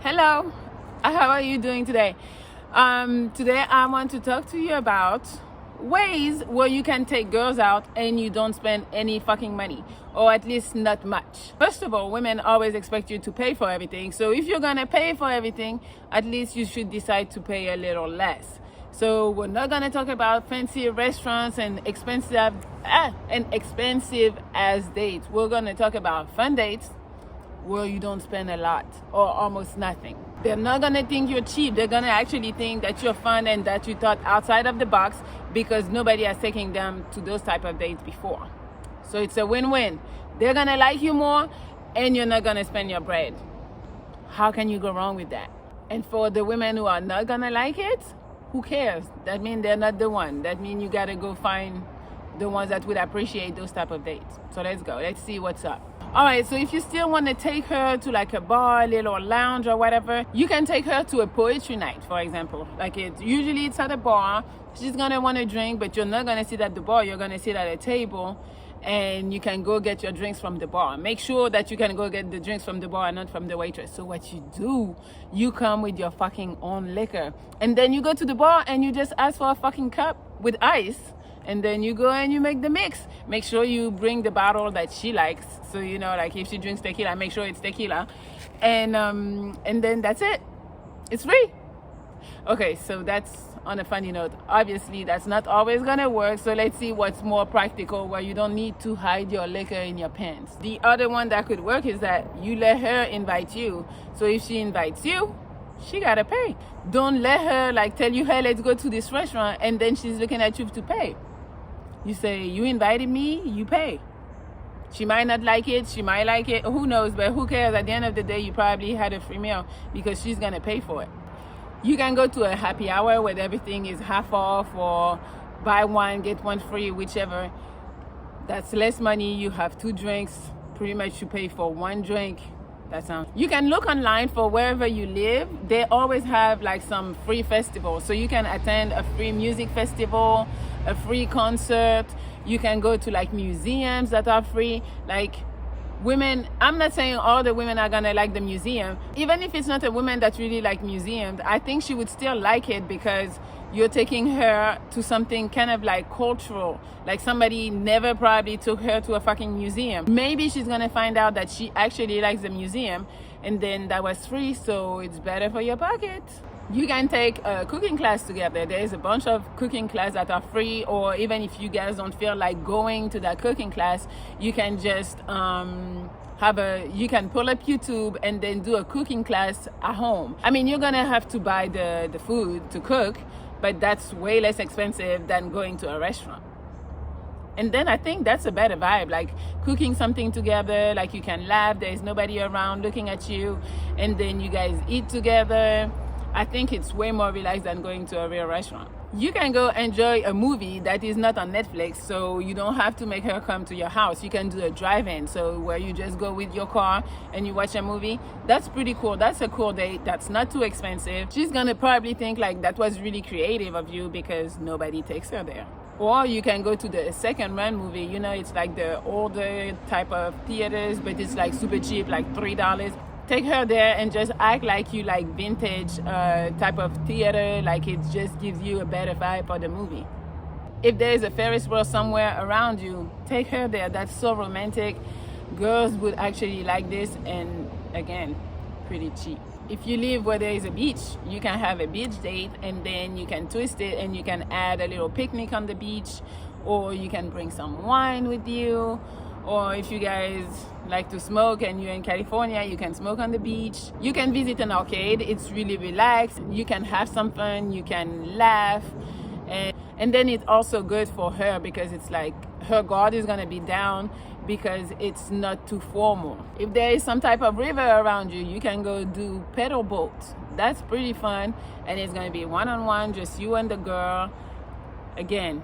Hello, how are you doing today? Today I want to talk to you about ways where you can take girls out and you don't spend any fucking money, or at least not much. First of all, women always expect you to pay for everything. So if you're gonna pay for everything, at least you should decide to pay a little less. So we're not gonna talk about fancy restaurants and expensive as dates. We're gonna talk about fun dates where you don't spend a lot or almost nothing. They're not gonna think you're cheap. They're gonna actually think that you're fun and that you thought outside of the box, because nobody has taken them to those type of dates before. So it's a win-win. They're gonna like you more and you're not gonna spend your bread. How can you go wrong with that? And for the women who are not gonna like it, who cares? That means they're not the one. That means you gotta go find the ones that would appreciate those type of dates. So let's go. Let's see what's up. All right, so if you still want to take her to like a bar, a little lounge or whatever, you can take her to a poetry night, for example. Like usually it's at a bar. She's gonna want to drink, but you're not gonna sit at the bar. You're gonna sit at a table, and you can go get your drinks from the bar. Make sure that you can go get the drinks from the bar and not from the waitress. So what you do, you come with your fucking own liquor, and then you go to the bar and you just ask for a fucking cup with ice. And then you go and you make the mix. Make sure you bring the bottle that she likes. So, you know, like if she drinks tequila, make sure it's tequila. And then that's it. It's free. Okay, so that's on a funny note. Obviously, that's not always gonna work. So let's see what's more practical, where you don't need to hide your liquor in your pants. The other one that could work is that you let her invite you. So if she invites you, she gotta pay. Don't let her like tell you, hey, let's go to this restaurant, and then she's looking at you to pay. You say, you invited me, you pay. She might not like it, she might like it, who knows, but who cares? At the end of the day, you probably had a free meal because she's gonna pay for it. You can go to a happy hour where everything is half off, or buy one, get one free, whichever. That's less money. You have 2 drinks, pretty much you pay for 1 drink. You can look online for wherever you live. They always have like some free festivals. So you can attend a free music festival, a free concert. You can go to like museums that are free. Like women, I'm not saying all the women are gonna like the museum. Even if it's not a woman that really like museums, I think she would still like it because you're taking her to something kind of like cultural. Like somebody never probably took her to a fucking museum. Maybe she's gonna find out that she actually likes the museum, and then that was free, so it's better for your pocket. You can take a cooking class together. There's a bunch of cooking classes that are free, or even if you guys don't feel like going to that cooking class, you can just you can pull up YouTube and then do a cooking class at home. I mean, you're gonna have to buy the food to cook, but that's way less expensive than going to a restaurant. And then I think that's a better vibe, like cooking something together, like you can laugh, there's nobody around looking at you, and then you guys eat together. I think it's way more relaxed than going to a real restaurant. You can go enjoy a movie that is not on Netflix, so you don't have to make her come to your house. You can do a drive-in, so where you just go with your car and you watch a movie. That's pretty cool. That's a cool date. That's not too expensive. She's gonna probably think like that was really creative of you because nobody takes her there. Or you can go to the second-run movie. You know, it's like the older type of theaters, but it's like super cheap, like $3. Take her there and just act like you like vintage type of theater, like it just gives you a better vibe for the movie. If there's a Ferris Wheel somewhere around you, take her there. That's so romantic. Girls would actually like this, and again, pretty cheap. If you live where there is a beach, you can have a beach date, and then you can twist it and you can add a little picnic on the beach, or you can bring some wine with you. Or if you guys like to smoke and you're in California, you can smoke on the beach. You can visit an arcade. It's really relaxed. You can have some fun. You can laugh. And then it's also good for her because it's like her guard is going to be down because it's not too formal. If there is some type of river around you, you can go do pedal boats. That's pretty fun. And it's going to be one-on-one, just you and the girl. Again,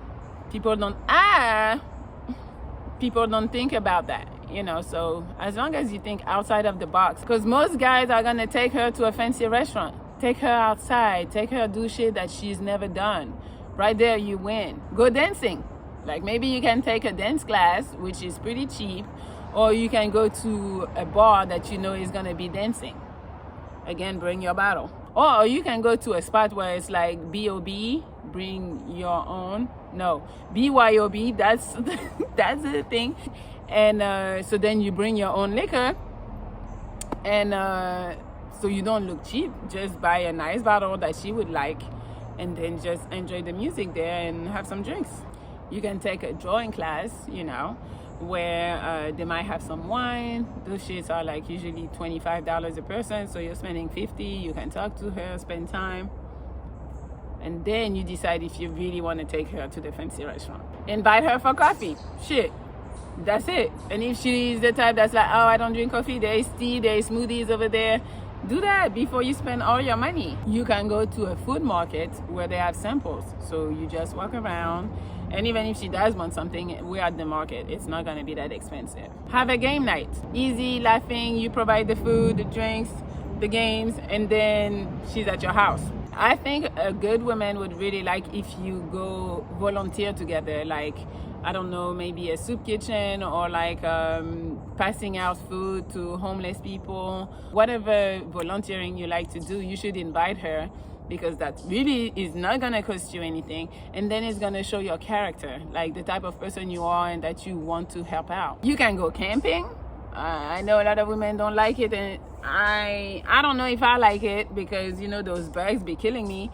people don't think about that, you know. So as long as you think outside of the box, because most guys are gonna take her to a fancy restaurant, take her outside, take her do shit that she's never done. Right there, you win. Go dancing. Like maybe you can take a dance class, which is pretty cheap, or you can go to a bar that you know is gonna be dancing. again, bring your bottle. Or you can go to a spot where it's like BOB, bring your own. No, BYOB, that's that's the thing. And so then you bring your own liquor, and so you don't look cheap. Just buy a nice bottle that she would like, and then just enjoy the music there and have some drinks. You can take a drawing class, you know, where they might have some wine. Those shits are like usually $25 a person, so you're spending $50. You can talk to her, spend time, and then you decide if you really want to take her to the fancy restaurant. Invite her for coffee. Shit, that's it. And if she's the type that's like, oh, I don't drink coffee, there's tea, there's smoothies over there, do that before you spend all your money. You can go to a food market where they have samples, so you just walk around. And even if she does want something, we're at the market. It's not gonna be that expensive. Have a game night. Easy, laughing, you provide the food, the drinks, the games, and then she's at your house. I think a good woman would really like if you go volunteer together, like, I don't know, maybe a soup kitchen, or like passing out food to homeless people. Whatever volunteering you like to do, you should invite her, because that really is not gonna cost you anything, and then it's gonna show your character, like the type of person you are and that you want to help out. You can go camping. I know a lot of women don't like it, and I don't know if I like it, because you know those bugs be killing me.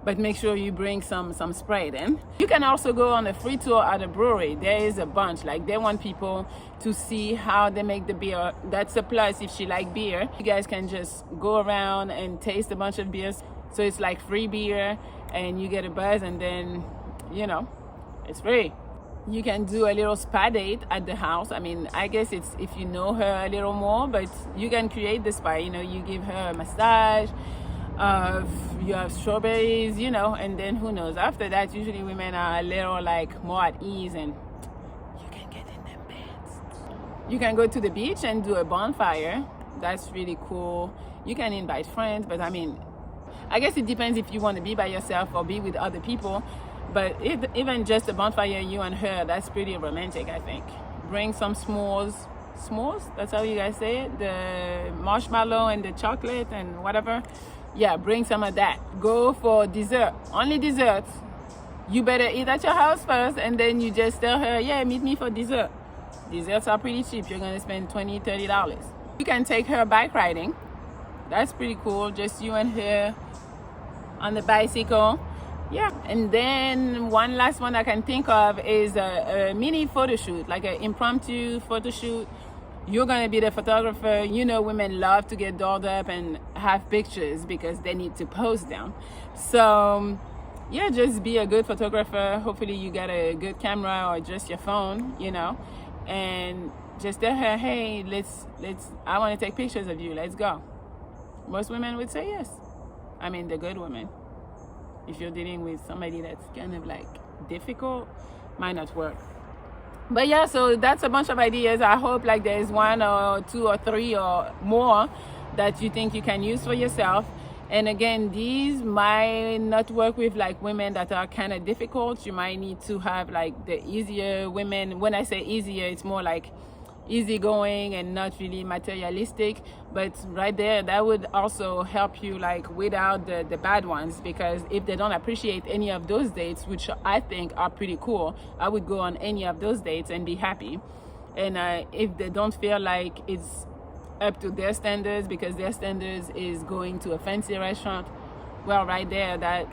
But make sure you bring some spray then. You can also go on a free tour at a brewery. There is a bunch, like they want people to see how they make the beer. That's a plus if she like beer. You guys can just go around and taste a bunch of beers. So it's like free beer, and you get a buzz, and then, you know, it's free. You can do a little spa date at the house. I mean, I guess it's if you know her a little more, but you can create the spa. You know, you give her a massage, you have strawberries, you know, and then who knows, after that usually women are a little like more at ease, and you can get in them beds. You can go to the beach and do a bonfire. That's really cool. You can invite friends, but I mean, I guess it depends if you want to be by yourself or be with other people. But even just a bonfire, you and her, that's pretty romantic, I think. Bring some s'mores. S'mores? That's how you guys say it? The marshmallow and the chocolate and whatever. Yeah, bring some of that. Go for dessert. Only desserts. You better eat at your house first, and then you just tell her, yeah, meet me for dessert. Desserts are pretty cheap. You're going to spend $20, $30. You can take her bike riding. That's pretty cool. Just you and her on the bicycle. Yeah. And then one last one I can think of is a mini photo shoot, like an impromptu photo shoot. You're gonna be the photographer. You know, women love to get dolled up and have pictures because they need to post them. So yeah, just be a good photographer. Hopefully you got a good camera or just your phone, you know, and just tell her, hey, let's I want to take pictures of you, let's go. Most women would say yes. I mean, the good women. If you're dealing with somebody that's kind of like difficult, might not work. But yeah, so that's a bunch of ideas. I hope like there's one or two or three or more that you think you can use for yourself. And again, these might not work with like women that are kind of difficult. You might need to have like the easier women. When I say easier, it's more like easygoing and not really materialistic. But right there, that would also help you like weed out the bad ones, because if they don't appreciate any of those dates, which I think are pretty cool, I would go on any of those dates and be happy. And if they don't feel like it's up to their standards, because their standards is going to a fancy restaurant, well, right there, that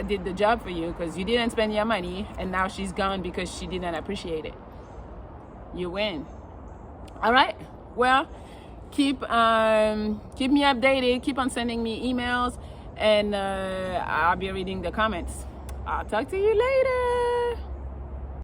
did the job for you, because you didn't spend your money and now she's gone because she didn't appreciate it. You win. All right, well, keep me updated, keep on sending me emails, and I'll be reading the comments. I'll talk to you later.